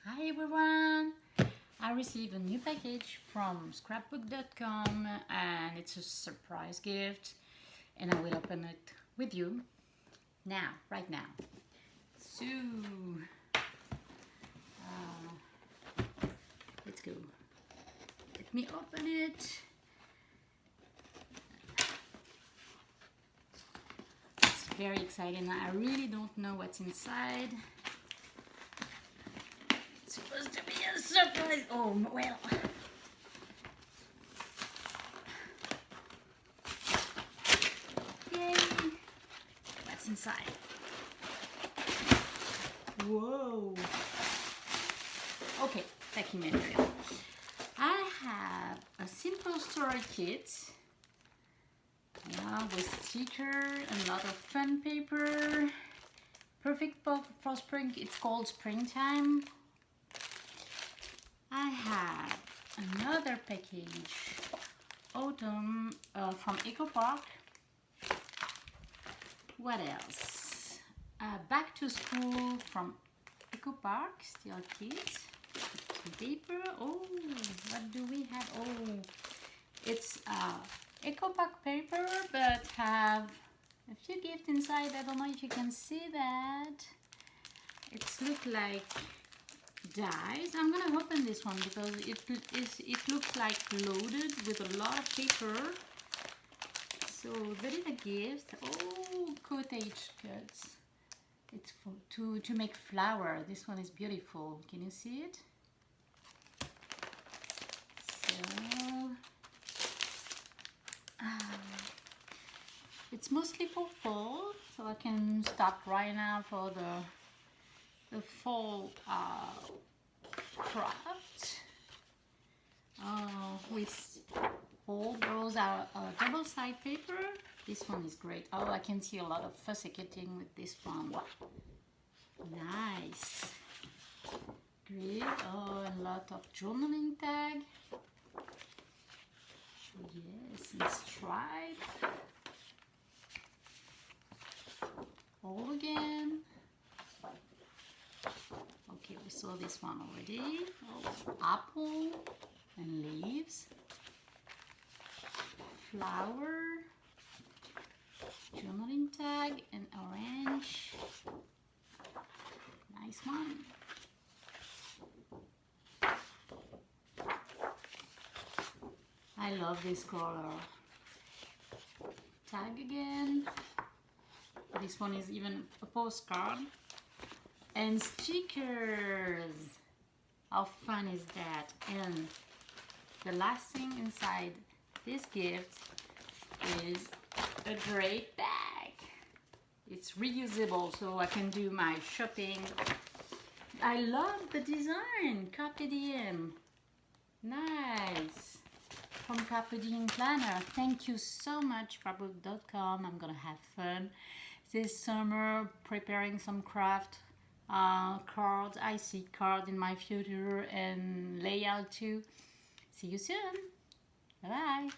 Hi everyone! I received a new package from scrapbook.com and it's a surprise gift and I will open it with you now, right now. So, let's go. Let me open it. It's very exciting. I really don't know what's inside. It's supposed to be a surprise. Oh, well. Yay! What's inside? Whoa! Okay, packing material. I have a simple story kit. Yeah, with sticker and a lot of fun paper. Perfect for spring. It's called Springtime. I have another package, Autumn, from Eco Park. What else? Back to School from Eco Park, still kit. Some paper. Oh, what do we have? Oh, it's Eco Park paper, but have a few gifts inside. I don't know if you can see that. It's look like dies. I'm gonna open this one because it looks like loaded with a lot of paper. So there is a gift. Oh, cottage cuts. It's for to make flower. This one is beautiful. Can you see it? So it's mostly for fall, so I can start right now for the fall craft with all those are double-sided paper. This one is great. Oh, I can see a lot of fussy cutting with this one. Nice. Great. Oh, a lot of journaling tag. Yes, and stripe. All again. Okay, we saw this one already. Oh, apple and leaves. Flower. Journaling tag and orange. Nice one. I love this color. Tag again. This one is even a postcard. And stickers. How fun is that? And the last thing inside this gift is a great bag. It's reusable, so I can do my shopping. I love the design. Carpe Diem. Nice. From Carpe Diem Planner. Thank you so much, scrapbook.com. I'm gonna have fun this summer preparing some craft cards. I see card in my future and layout too. See you soon. Bye bye.